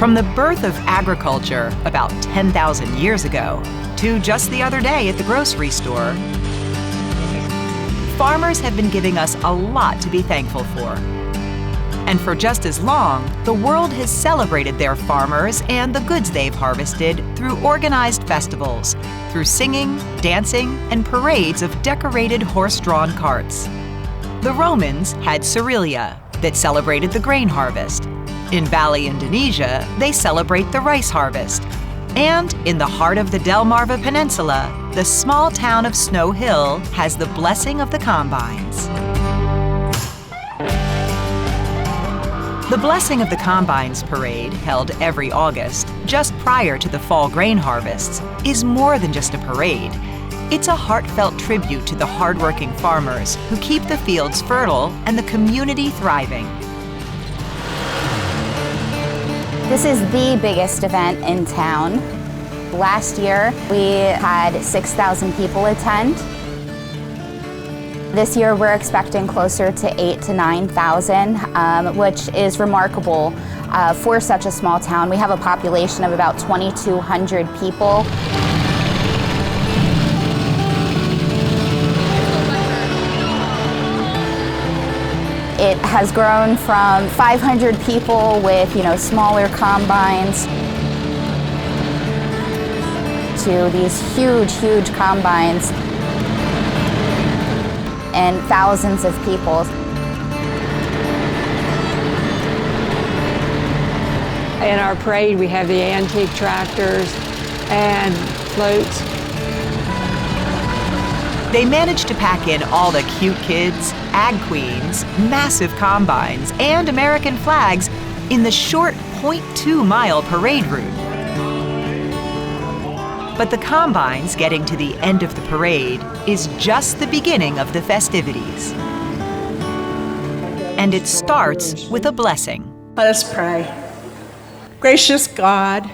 From the birth of agriculture about 10,000 years ago to just the other day at the grocery store, farmers have been giving us a lot to be thankful for. And for just as long, the world has celebrated their farmers and the goods they've harvested through organized festivals, through singing, dancing, and parades of decorated horse-drawn carts. The Romans had Cerilia that celebrated the grain harvest. In Bali, Indonesia, they celebrate the rice harvest. And in the heart of the Delmarva Peninsula, the small town of Snow Hill has the blessing of the combines. The Blessing of the Combines parade, held every August, just prior to the fall grain harvests, is more than just a parade. It's a heartfelt tribute to the hardworking farmers who keep the fields fertile and the community thriving. This is the biggest event in town. Last year, we had 6,000 people attend. This year, we're expecting closer to 8,000 to 9,000, which is remarkable for such a small town. We have a population of about 2,200 people. It has grown from 500 people with, smaller combines to these huge combines and thousands of people. In our parade, we have the antique tractors and floats. They managed to pack in all the cute kids, ag queens, massive combines, and American flags in the short 0.2-mile parade route. But the combines getting to the end of the parade is just the beginning of the festivities. And it starts with a blessing. Let us pray. Gracious God,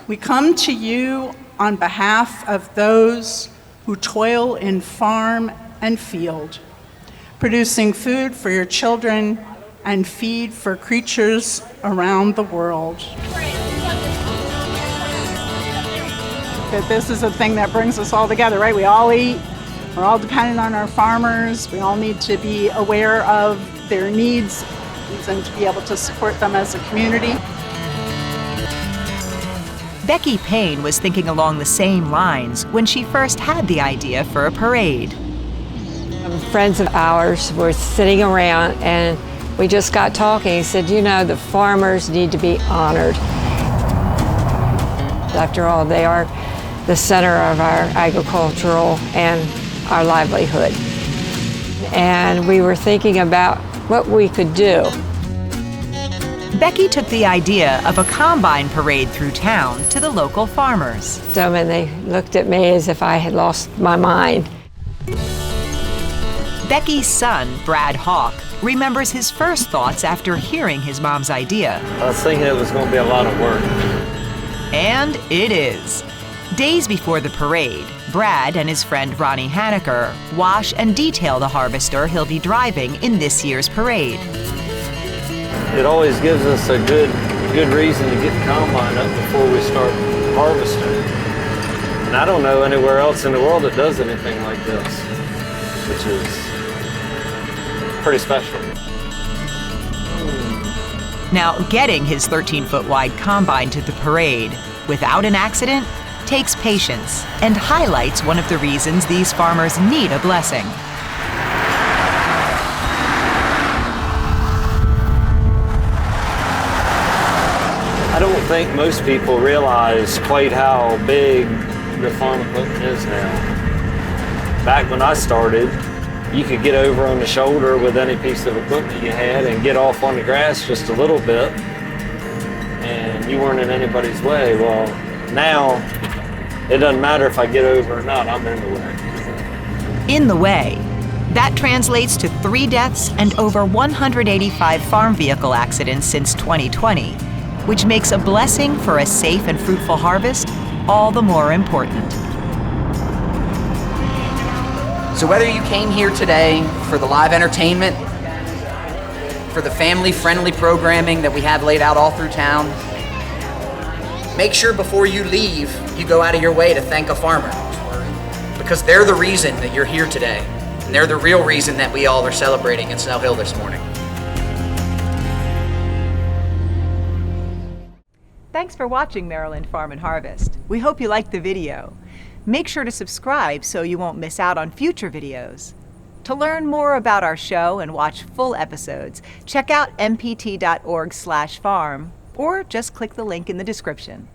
we come to you on behalf of those who toil in farm and field, producing food for your children and feed for creatures around the world. That this is a thing that brings us all together, right? We all eat, we're all dependent on our farmers, we all need to be aware of their needs and to be able to support them as a community. Becky Payne was thinking along the same lines when she first had the idea for a parade. Friends of ours were sitting around and we just got talking. He said, the farmers need to be honored. After all, they are the center of our agricultural and our livelihood. And we were thinking about what we could do. Becky took the idea of a combine parade through town to the local farmers. And they looked at me as if I had lost my mind. Becky's son, Brad Hawk, remembers his first thoughts after hearing his mom's idea. I was thinking it was going to be a lot of work. And it is. Days before the parade, Brad and his friend Ronnie Haneker wash and detail the harvester he'll be driving in this year's parade. It always gives us a good reason to get the combine up before we start harvesting. And I don't know anywhere else in the world that does anything like this, which is pretty special. Now, getting his 13-foot wide combine to the parade without an accident takes patience and highlights one of the reasons these farmers need a blessing. I don't think most people realize quite how big the farm equipment is now. Back when I started, you could get over on the shoulder with any piece of equipment you had and get off on the grass just a little bit, and you weren't in anybody's way. Well, now, it doesn't matter if I get over or not, I'm in the way. In the way. That translates to 3 deaths and over 185 farm vehicle accidents since 2020, which makes a blessing for a safe and fruitful harvest all the more important. So whether you came here today for the live entertainment, for the family-friendly programming that we have laid out all through town, make sure before you leave, you go out of your way to thank a farmer, because they're the reason that you're here today, and they're the real reason that we all are celebrating in Snow Hill this morning. Thanks for watching Maryland Farm and Harvest. We hope you liked the video. Make sure to subscribe so you won't miss out on future videos. To learn more about our show and watch full episodes, check out mpt.org/farm or just click the link in the description.